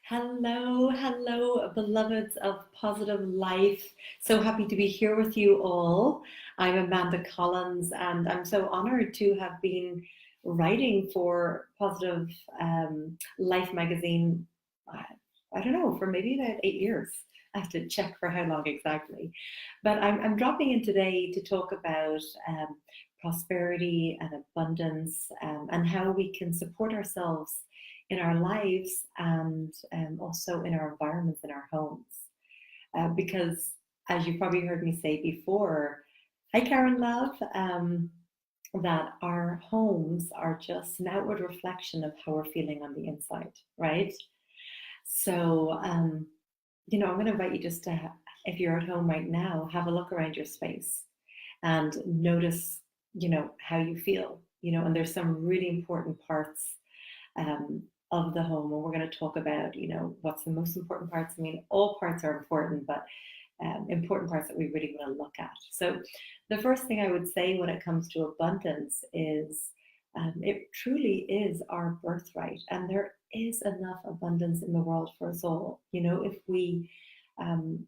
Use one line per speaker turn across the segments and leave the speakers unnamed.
Hello, hello, beloveds of positive life. So happy to be here with you all. I'm Amanda Collins, and I'm so honored to have been writing for Positive Life magazine. uh, I don't know, for maybe about 8 years. I have to check for how long exactly. But I'm dropping in today to talk about prosperity and abundance, and how we can support ourselves in our lives and also in our environments, in our homes. Because, as you probably heard me say before, hi, Karen Love, that our homes are just an outward reflection of how we're feeling on the inside, right? So, I'm going to invite you just to, if you're at home right now, have a look around your space and notice, how you feel, and there's some really important parts um, of the home. And we're going to talk about, what's the most important parts. I mean, all parts are important, but important parts that we really want to look at. So, the first thing I would say when it comes to abundance is it truly is our birthright, and there is enough abundance in the world for us all. Um,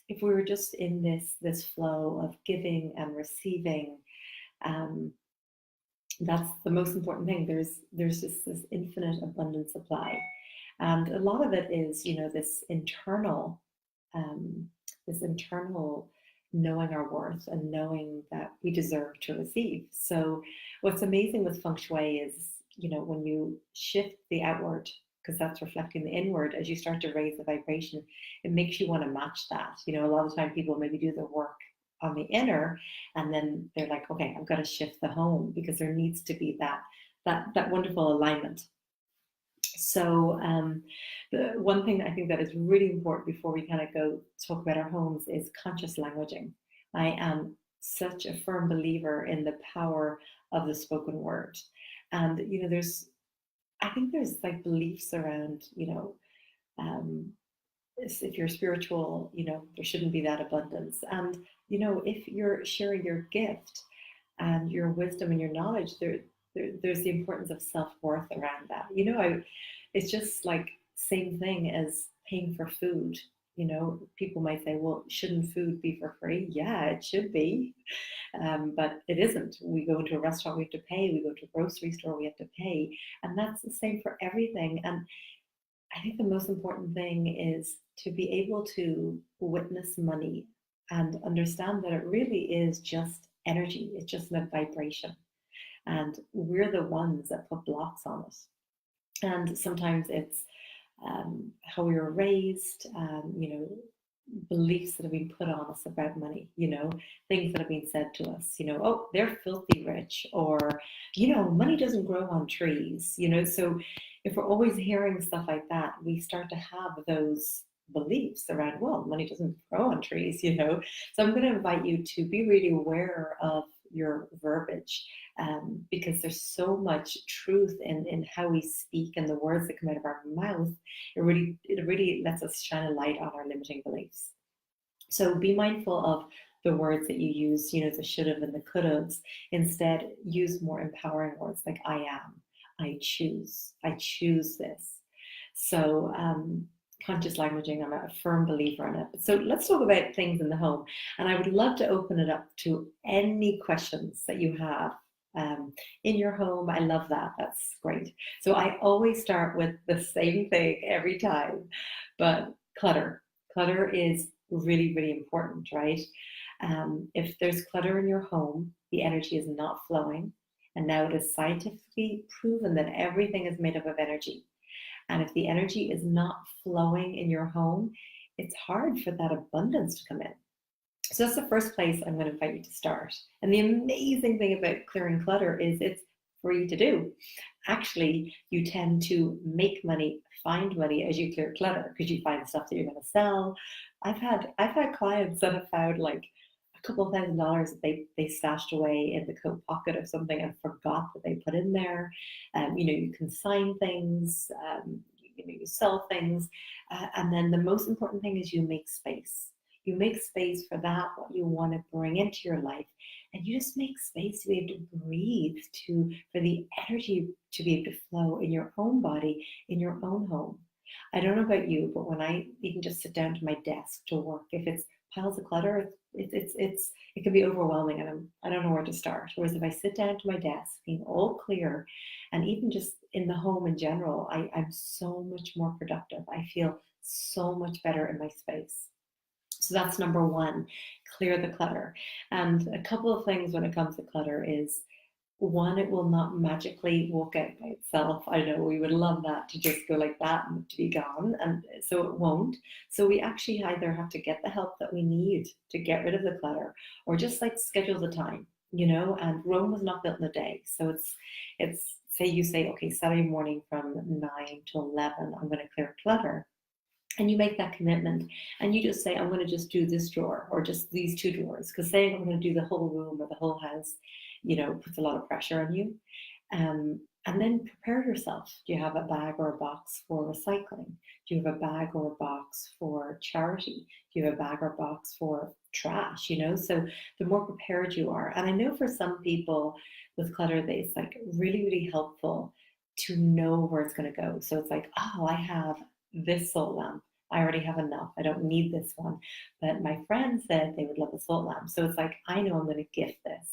if we were just in this flow of giving and receiving, um, that's the most important thing. There's just this infinite abundant supply, and a lot of it is um, this internal knowing our worth and knowing that we deserve to receive. So what's amazing with feng shui is, when you shift the outward, because that's reflecting the inward, as you start to raise the vibration, it makes you want to match that. A lot of the time people maybe do the work on the inner, and then they're like, okay, I've got to shift the home, because there needs to be that wonderful alignment. So the one thing that I think that is really important before we kind of go talk about our homes is conscious languaging. I am such a firm believer in the power of the spoken word. And I think there's like beliefs around, um, if you're spiritual, there shouldn't be that abundance. And, if you're sharing your gift and your wisdom and your knowledge, there's the importance of self-worth around that. It's just like same thing as paying for food. People might say, well, shouldn't food be for free? Yeah, it should be. But it isn't. We go into a restaurant, we have to pay. We go to a grocery store, we have to pay. And that's the same for everything. And I think the most important thing is to be able to witness money and understand that it really is just energy. It's just a vibration. And we're the ones that put blocks on it. And sometimes it's how we were raised, beliefs that have been put on us about money, things that have been said to us, oh, they're filthy rich, or, money doesn't grow on trees, So if we're always hearing stuff like that, we start to have those beliefs around, well, money doesn't grow on trees, So I'm going to invite you to be really aware of your verbiage, because there's so much truth in how we speak and the words that come out of our mouth. It really lets us shine a light on our limiting beliefs. So be mindful of the words that you use, the should have and the could haves. Instead, use more empowering words like I am, I choose this. So conscious languaging, I'm a firm believer in it. So let's talk about things in the home. And I would love to open it up to any questions that you have in your home. I love that. That's great. So I always start with the same thing every time, but clutter. Clutter is really, really important, right? If there's clutter in your home, the energy is not flowing. And now it is scientifically proven that everything is made up of energy. And if the energy is not flowing in your home, it's hard for that abundance to come in. So that's the first place I'm going to invite you to start. And the amazing thing about clearing clutter is it's free to do. Actually, you tend to make money, find money as you clear clutter, because you find stuff that you're going to sell. I've had clients that have found like a couple of $1,000 that they stashed away in the coat pocket of something and forgot that they put in there. You can sign things, you sell things, and then the most important thing is you make space. You make space for that, what you want to bring into your life, and you just make space to be able to breathe, for the energy to be able to flow in your own body, in your own home. I don't know about you, but when I even just sit down to my desk to work, if it's piles of clutter, it can be overwhelming, and I don't know where to start. Whereas if I sit down to my desk, being all clear, and even just in the home in general, I'm so much more productive. I feel so much better in my space. So that's number one, clear the clutter. And a couple of things when it comes to clutter is one, it will not magically walk out by itself. I know we would love that to just go like that and to be gone. And so it won't. So we actually either have to get the help that we need to get rid of the clutter or just like schedule the time, and Rome was not built in a day. So it's say you say, okay, Saturday morning from 9 to 11, I'm going to clear clutter, and you make that commitment and you just say, I'm going to just do this drawer or just these two drawers, because saying I'm going to do the whole room or the whole house, puts a lot of pressure on you. And then prepare yourself. Do you have a bag or a box for recycling? Do you have a bag or a box for charity? Do you have a bag or a box for trash? So the more prepared you are. And I know for some people with clutter, it's like really, really helpful to know where it's going to go. So it's like, oh, I have this salt lamp. I already have enough. I don't need this one. But my friend said they would love a salt lamp. So it's like, I know I'm going to gift this.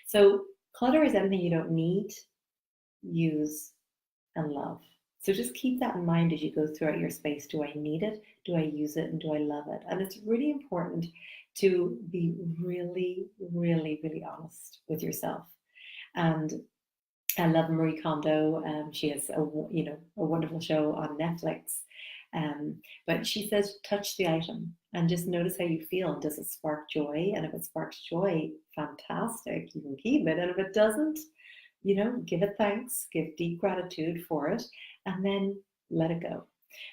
So clutter is anything you don't need, use, and love. So just keep that in mind as you go throughout your space. Do I need it? Do I use it? And do I love it? And it's really important to be really, really, really honest with yourself. And I love Marie Kondo. She has a wonderful show on Netflix. But she says, touch the item and just notice how you feel. And does it spark joy? And if it sparks joy, fantastic, you can keep it. And if it doesn't, give it thanks, give deep gratitude for it, and then let it go.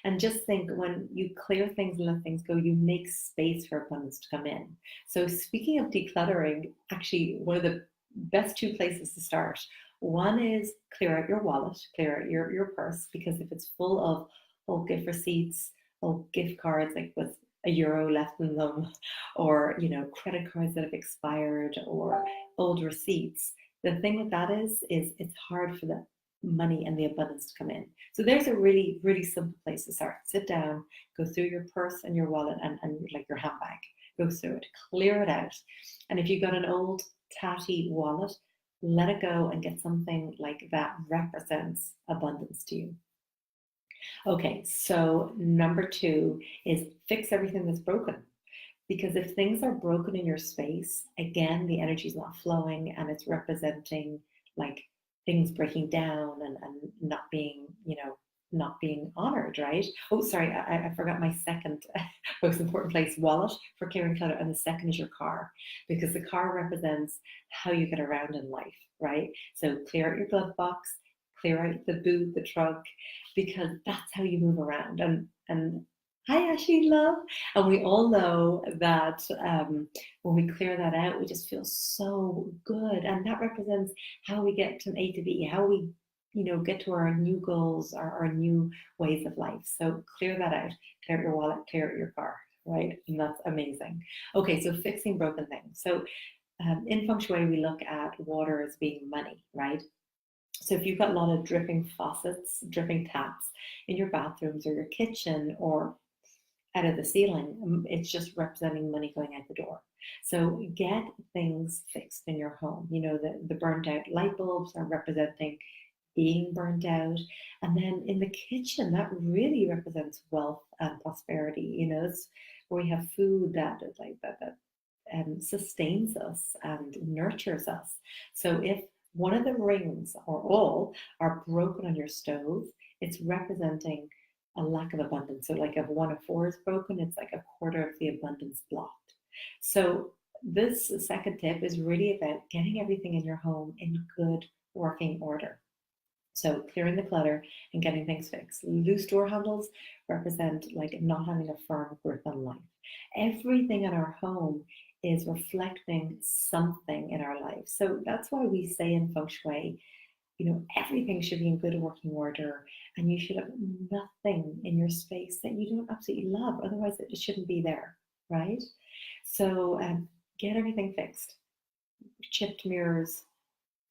And just think, when you clear things and let things go, you make space for abundance to come in. So speaking of decluttering, actually one of the best two places to start. One is clear out your wallet, clear out your purse, because if it's full of old gift receipts, old gift cards, like with €1 left in them, or credit cards that have expired, or old receipts. The thing with that is it's hard for the money and the abundance to come in. So there's a really, really simple place to start. Sit down, go through your purse and your wallet and like your handbag. Go through it, clear it out. And if you've got an old tatty wallet, let it go and get something like that represents abundance to you. Okay, so number two is fix everything that's broken. Because if things are broken in your space, again, the energy is not flowing and it's representing like things breaking down and not being, not being honored, right? Oh, sorry, I forgot my second most important place, wallet for clearing clutter. And the second is your car, because the car represents how you get around in life, right? So clear out your glove box, clear out the boot, the trunk, because that's how you move around. And hi, Ashley, love. And we all know that when we clear that out, we just feel so good. And that represents how we get from A to B, how we, get to our new goals, our new ways of life. So clear that out, clear out your wallet, clear out your car, right? And that's amazing. Okay, so fixing broken things. So in Feng Shui, we look at water as being money, right? So if you've got a lot of dripping faucets, dripping taps in your bathrooms or your kitchen or out of the ceiling, it's just representing money going out the door. So get things fixed in your home. The burnt out light bulbs are representing being burnt out. And then in the kitchen, that really represents wealth and prosperity. It's where we have food that sustains us and nurtures us. So if one of the rings or all are broken on your stove, it's representing a lack of abundance. So like if one of four is broken, it's like a quarter of the abundance blocked. So this second tip is really about getting everything in your home in good working order. So clearing the clutter and getting things fixed. Loose door handles represent like not having a firm grip on life. Everything in our home is reflecting something in our life. So that's why we say in Feng Shui, everything should be in good working order, and you should have nothing in your space that you don't absolutely love. Otherwise, it shouldn't be there, right? So get everything fixed. Chipped mirrors,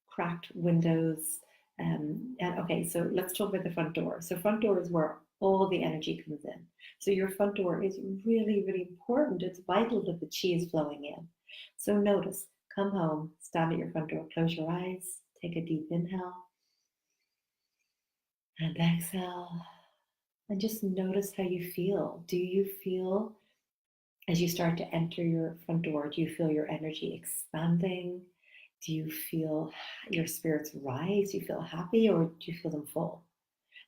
cracked windows, And okay, so let's talk about the front door. So front door is where all the energy comes in. So your front door is really, really important. It's vital that the chi is flowing in. So notice, come home, stand at your front door, close your eyes, take a deep inhale and exhale, and just notice how you feel. Do you feel, as you start to enter your front door, do you feel your energy expanding? Do you feel your spirits rise? Do you feel happy, or do you feel them full?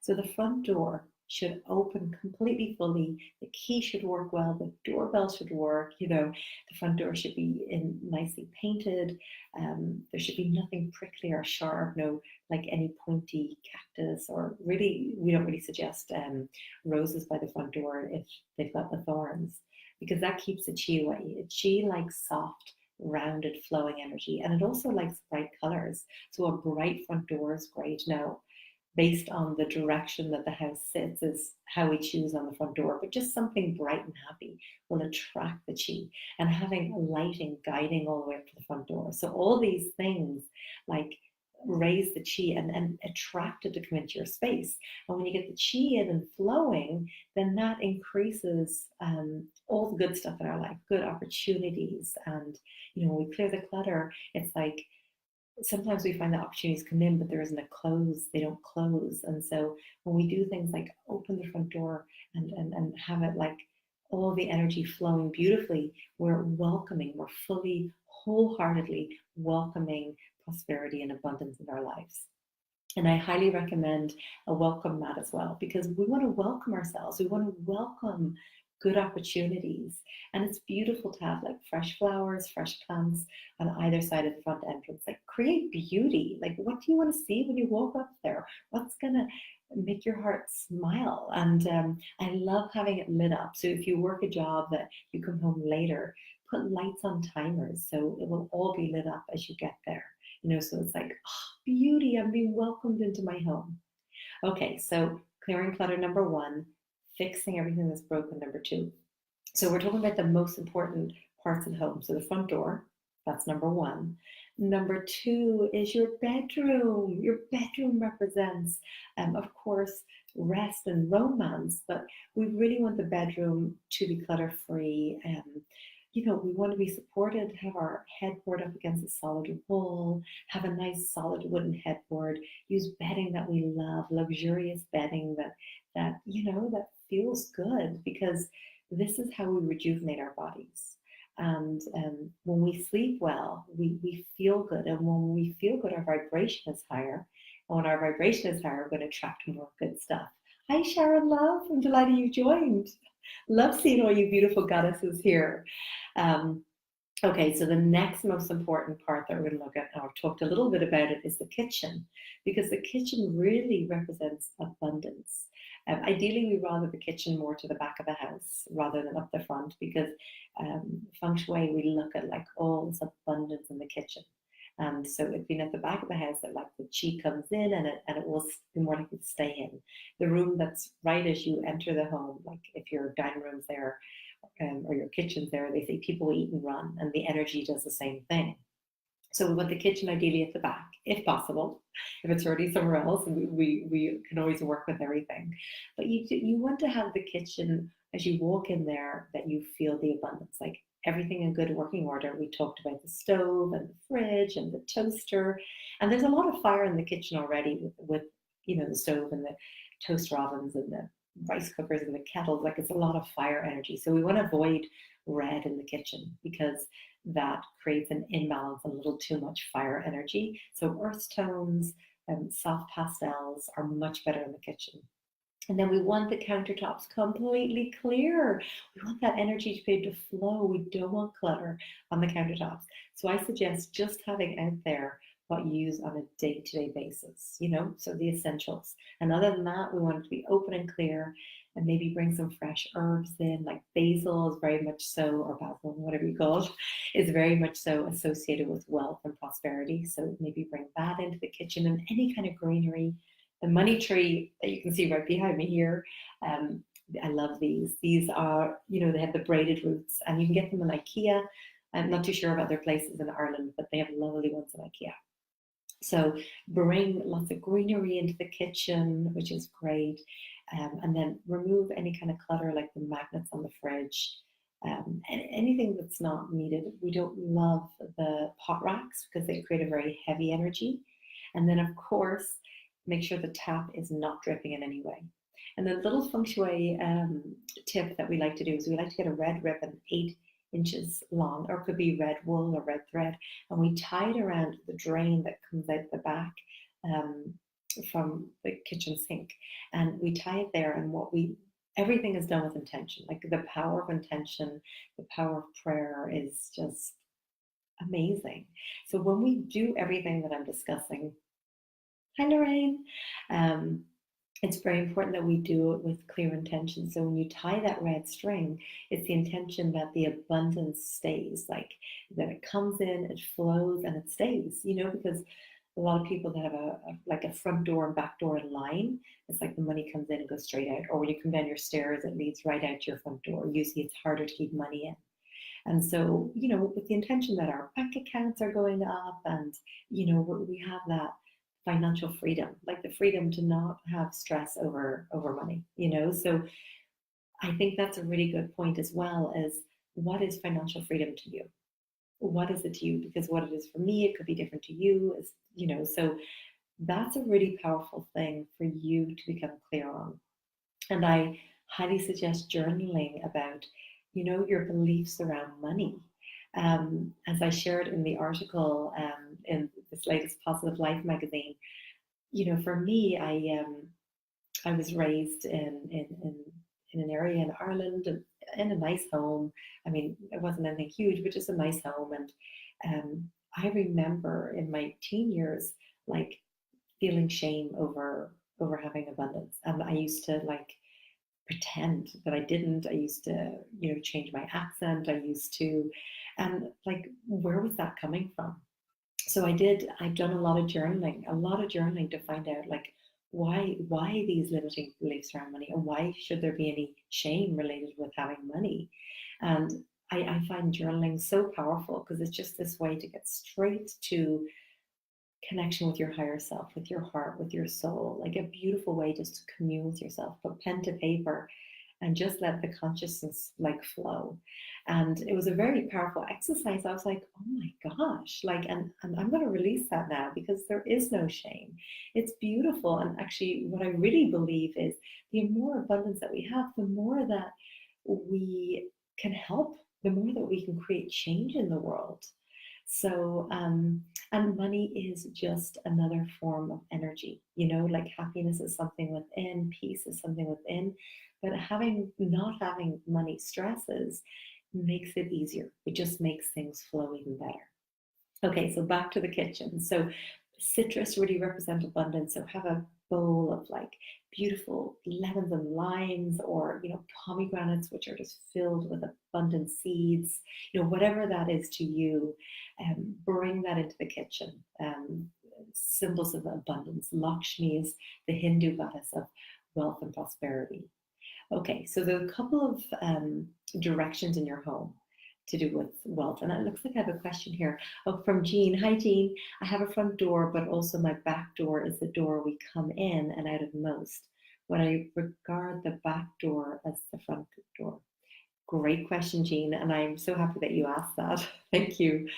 So the front door should open completely fully. The key should work well. The doorbell should work. The front door should be nicely painted. There should be nothing prickly or sharp. No, like any pointy cactus, or really, we don't really suggest roses by the front door if they've got the thorns, because that keeps the chi away. Chi likes soft, rounded, flowing energy, and it also likes bright colors. So a bright front door is great. Now, based on the direction that the house sits is how we choose on the front door, but just something bright and happy will attract the chi, and having lighting guiding all the way up to the front door. So all these things like raise the chi and attract it to come into your space. And when you get the chi in and flowing, then that increases all the good stuff in our life, good opportunities. And when we clear the clutter, it's like sometimes we find that opportunities come in, but there isn't a close, they don't close. And so when we do things like open the front door and have it like all the energy flowing beautifully, we're welcoming, we're fully, wholeheartedly welcoming prosperity and abundance in our lives. And I highly recommend a welcome mat as well, because we want to welcome ourselves. We want to welcome good opportunities. And it's beautiful to have like fresh flowers, fresh plants on either side of the front entrance. Like create beauty. Like what do you want to see when you walk up there? What's going to make your heart smile? And I love having it lit up. So if you work a job that you come home later, put lights on timers so it will all be lit up as you get there. So it's like, oh, beauty, I'm being welcomed into my home. Okay, so clearing clutter number one, fixing everything that's broken number two. So we're talking about the most important parts of the home. So the front door, that's number one. Number two is your bedroom. Your bedroom represents, of course, rest and romance, but we really want the bedroom to be clutter-free. We want to be supported, have our headboard up against a solid wall, have a nice solid wooden headboard, use bedding that we love, luxurious bedding that feels good, because this is how we rejuvenate our bodies. And when we sleep well, we feel good. And when we feel good, our vibration is higher. And when our vibration is higher, we're going to attract more good stuff. Hi, Sharon Love. I'm delighted you joined. Love seeing all you beautiful goddesses here. Okay, so the next most important part that we're going to look at, and I've talked a little bit about it, is the kitchen, because the kitchen really represents abundance. Ideally, we rather the kitchen more to the back of the house rather than up the front, because Feng Shui, we look at like all this abundance in the kitchen. And so it's been at the back of the house that like the chi comes in and it will be more likely to stay in. The room that's right as you enter the home, like if your dining room's there or your kitchen's there, they say people eat and run, and the energy does the same thing. So we want the kitchen ideally at the back, if possible. If it's already somewhere else, we can always work with everything. But you want to have the kitchen, as you walk in there, that you feel the abundance, like everything in good working order. We talked about the stove and the fridge and the toaster, and there's a lot of fire in the kitchen already with the stove and the toaster ovens and the rice cookers and the kettles. Like it's a lot of fire energy. So we want to avoid red in the kitchen, because that creates an imbalance and a little too much fire energy. So earth tones and soft pastels are much better in the kitchen. And then we want the countertops completely clear. We want that energy to be able to flow. We don't want clutter on the countertops. So I suggest just having out there what you use on a day-to-day basis, so the essentials. And other than that, we want it to be open and clear, and maybe bring some fresh herbs in, like basil is very much so, or basil, whatever you call it, is very much so associated with wealth and prosperity. So maybe bring that into the kitchen, and any kind of greenery. The money tree that you can see right behind me here, I love these. These are, they have the braided roots, and you can get them in IKEA. I'm not too sure about their places in Ireland, but they have lovely ones in IKEA. So bring lots of greenery into the kitchen, which is great. And then remove any kind of clutter like the magnets on the fridge, and anything that's not needed. We don't love the pot racks because they create a very heavy energy. And then, of course, make sure the tap is not dripping in any way. And the little feng shui tip that we like to do is we like to get a red ribbon, 8 inches long, or it could be red wool or red thread, and we tie it around the drain that comes out the back um, from the kitchen sink, and we tie it there. And everything is done with intention. Like the power of intention, the power of prayer is just amazing. So when we do everything that I'm discussing, hi Lorraine, um, it's very important that we do it with clear intention. So when you tie that red string, it's the intention that the abundance stays, like that it comes in, it flows, and it stays, because a lot of people that have like a front door and back door in line, it's like the money comes in and goes straight out. Or when you come down your stairs, it leads right out to your front door. Usually it's harder to keep money in. And so, with the intention that our bank accounts are going up and, we have that financial freedom, like the freedom to not have stress over money, So I think that's a really good point as well, as what is financial freedom to you? What is it to you? Because what it is for me, it could be different to you, so that's a really powerful thing for you to become clear on. And I highly suggest journaling about, your beliefs around money. As I shared in the article in this latest Positive Life magazine, for me, I was raised in an area in Ireland, in a nice home. I mean, it wasn't anything huge, but just a nice home. And I remember in my teen years, like feeling shame over having abundance, and I used to like pretend that I didn't. I used to, change my accent. I used to, and like, where was that coming from? So I've done a lot of journaling to find out like why these limiting beliefs around money, and why should there be any shame related with having money? And I find journaling so powerful because it's just this way to get straight to connection with your higher self, with your heart, with your soul, like a beautiful way just to commune with yourself. Put pen to paper and just let the consciousness like flow. And it was a very powerful exercise. I was like, oh my gosh, like, and I'm going to release that now because there is no shame. It's beautiful. And actually, what I really believe is the more abundance that we have, the more that we can help, the more that we can create change in the world. So, and money is just another form of energy, like happiness is something within, peace is something within, but not having money stresses makes it easier. It just makes things flow even better. Okay, so back to the kitchen. So citrus really represent abundance. So have a bowl of like beautiful lemons and limes, or pomegranates, which are just filled with abundant seeds. Whatever that is to you, bring that into the kitchen. Symbols of abundance. Lakshmi is the Hindu goddess of wealth and prosperity. Okay, so there are a couple of directions in your home to do with wealth. And it looks like I have a question here. Oh, from Jean. Hi, Jean. I have a front door, but also my back door is the door we come in and out of most. Would I regard the back door as the front door? Great question, Jean. And I'm so happy that you asked that. Thank you.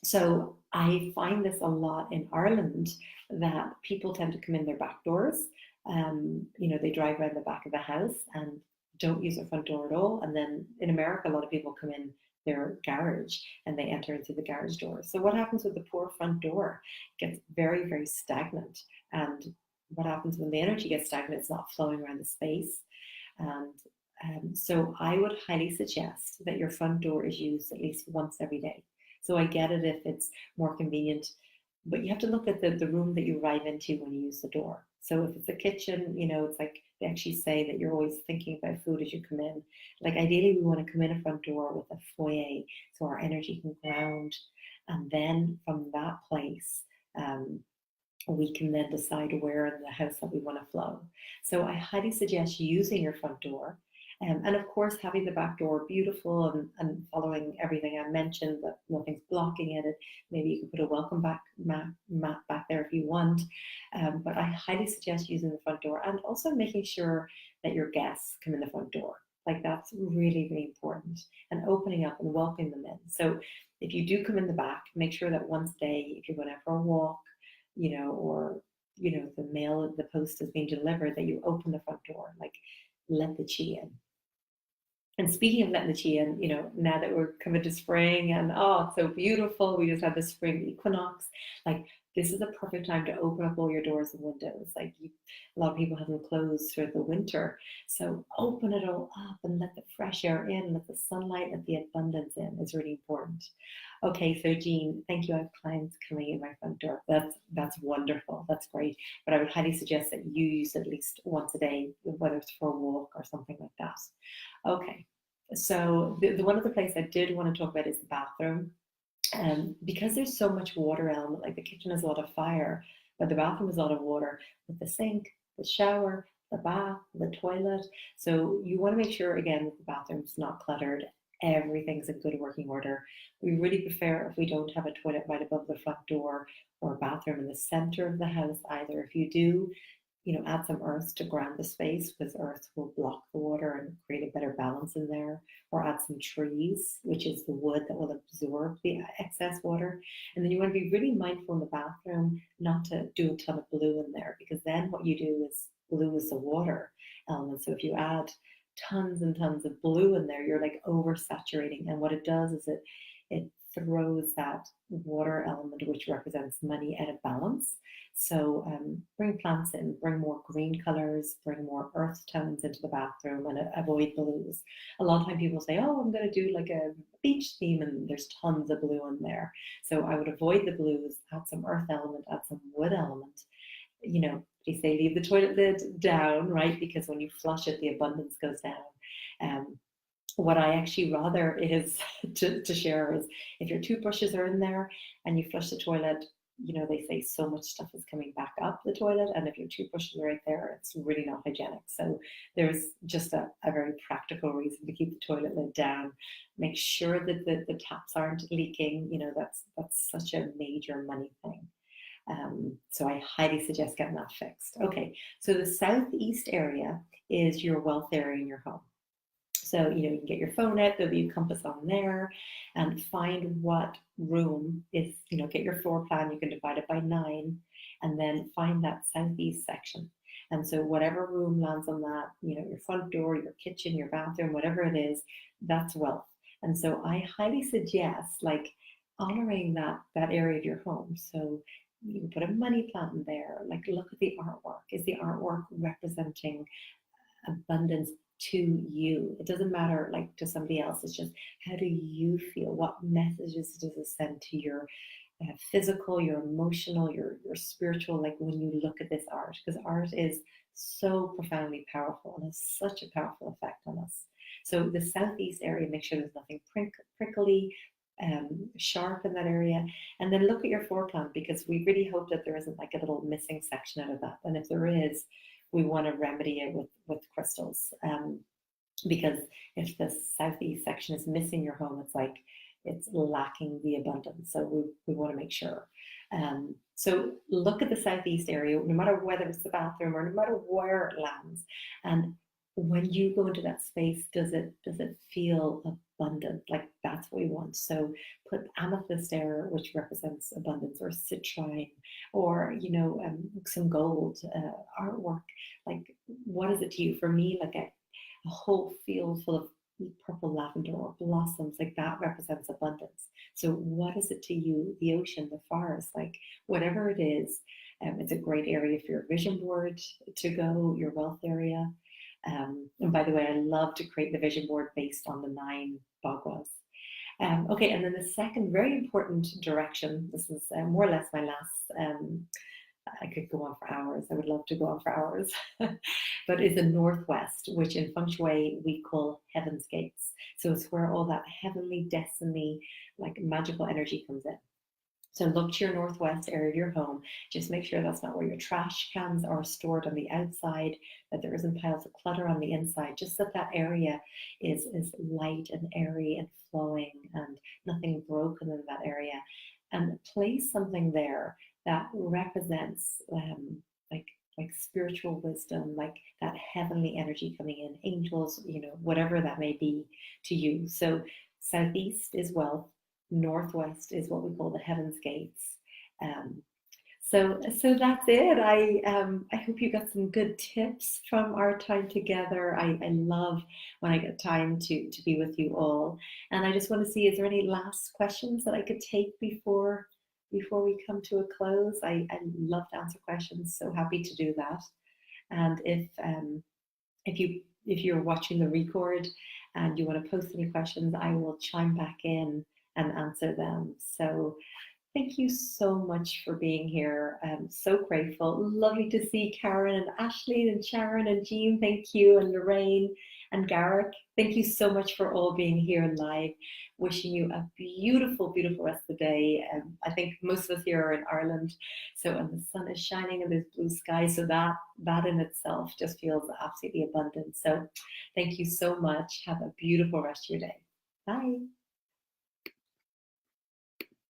So I find this a lot in Ireland, that people tend to come in their back doors. They drive around the back of the house and don't use their front door at all. And then in America, a lot of people come in their garage and they enter into the garage door. So what happens with the poor front door? It gets very, very stagnant. And what happens when the energy gets stagnant? It's not flowing around the space. And so I would highly suggest that your front door is used at least once every day. So I get it if it's more convenient, but you have to look at the room that you arrive into when you use the door. So if it's a kitchen, it's like they actually say that you're always thinking about food as you come in. Like ideally, we want to come in a front door with a foyer so our energy can ground. And then from that place, we can then decide where in the house that we want to flow. So I highly suggest using your front door. And of course, having the back door beautiful and following everything I mentioned, that nothing's blocking it. Maybe you can put a welcome back mat back there if you want. But I highly suggest using the front door and also making sure that your guests come in the front door. Like that's really, really important. And opening up and welcoming them in. So if you do come in the back, make sure that once a day, if you're going out for a walk, or the mail, the post is being delivered, that you open the front door, like let the chi in. And speaking of letting the chi in, now that we're coming to spring and it's so beautiful, we just had the spring equinox, like this is a perfect time to open up all your doors and windows. Like a lot of people have them closed through the winter. So open it all up and let the fresh air in, let the sunlight, let the abundance in is really important. Okay, so Jean, thank you. I have clients coming in my front door. That's wonderful. That's great. But I would highly suggest that you use it at least once a day, whether it's for a walk or something like that. Okay, so the one other place I did want to talk about is the bathroom. Because there's so much water element, like the kitchen has a lot of fire, but the bathroom is a lot of water with the sink, the shower, the bath, the toilet. So you want to make sure, again, that the bathroom's not cluttered. Everything's in good working order. We really prefer if we don't have a toilet right above the front door or a bathroom in the center of the house either. If you do, add some earth to ground the space, because earth will block the water and create a better balance in there. Or add some trees, which is the wood that will absorb the excess water. And then you want to be really mindful in the bathroom not to do a ton of blue in there, because then what you do is blue is the water element. So if you add tons and tons of blue in there, you're like oversaturating. And what it does is it throws that water element, which represents money, out of balance. So bring plants in, bring more green colors, bring more earth tones into the bathroom, and avoid blues. A lot of time people say, I'm going to do like a beach theme, and there's tons of blue in there. So I would avoid the blues, add some earth element, add some wood element. They say leave the toilet lid down, right? Because when you flush it, the abundance goes down. What I actually rather is to share is if your toothbrushes are in there and you flush the toilet, they say so much stuff is coming back up the toilet. And if your toothbrushes are right there, it's really not hygienic. So there's just a very practical reason to keep the toilet lid down. Make sure that the taps aren't leaking. That's such a major money thing. So I highly suggest getting that fixed. Okay, so the southeast area is your wealth area in your home. So, you can get your phone out, there'll be a compass on there, and find what room is, get your floor plan, you can divide it by 9, and then find that southeast section. And so whatever room lands on that, your front door, your kitchen, your bathroom, whatever it is, that's wealth. And so I highly suggest honoring that area of your home. So you can put a money plant in there, look at the artwork. Is the artwork representing abundance to you? It doesn't matter to somebody else. It's just, how do you feel? What messages does it send to your physical, your emotional, your spiritual, when you look at this art? Because art is so profoundly powerful and has such a powerful effect on us. So the southeast area, make sure there's nothing prickly, sharp in that area. And then look at your floor plan, because we really hope that there isn't a little missing section out of that. And if there is, we want to remedy it with crystals, because if the southeast section is missing your home, it's lacking the abundance. So we want to make sure. So look at the southeast area, no matter whether it's the bathroom or no matter where it lands. And when you go into that space, does it feel abundant? That's what we want. So put amethyst there, which represents abundance, or citrine, or some gold artwork. What is it to you? For me, a whole field full of purple lavender or blossoms, that represents abundance. So what is it to you? The ocean, the forest, whatever it is. It's a great area for your vision board to go, your wealth area. And by the way, I love to create the vision board based on the 9 bagwas. Okay, and then the second very important direction, this is more or less my last, I could go on for hours, I would love to go on for hours, but is the northwest, which in Feng Shui we call heaven's gates. So it's where all that heavenly destiny, magical energy comes in. So look to your northwest area of your home. Just make sure that's not where your trash cans are stored on the outside, that there isn't piles of clutter on the inside, just that that area is light and airy and flowing and nothing broken in that area. And place something there that represents like like spiritual wisdom, like that heavenly energy coming in, angels, whatever that may be to you. So southeast is wealth, northwest is what we call the heavens gates. Um, so that's it. I hope you got some good tips from our time together. I love when I get time to be with you all. And I just want to see, is there any last questions that I could take before we come to a close? I love to answer questions, so happy to do that. And if you're watching the record and you want to post any questions, I will chime back in and answer them. So thank you so much for being here. I'm so grateful. Lovely to see Karen and Ashley and Sharon and Jean. Thank you. And Lorraine and Garrick. Thank you so much for all being here live. Wishing you a beautiful, beautiful rest of the day. I think most of us here are in Ireland. So, and the sun is shining and there's blue sky. So that in itself just feels absolutely abundant. So thank you so much. Have a beautiful rest of your day. Bye.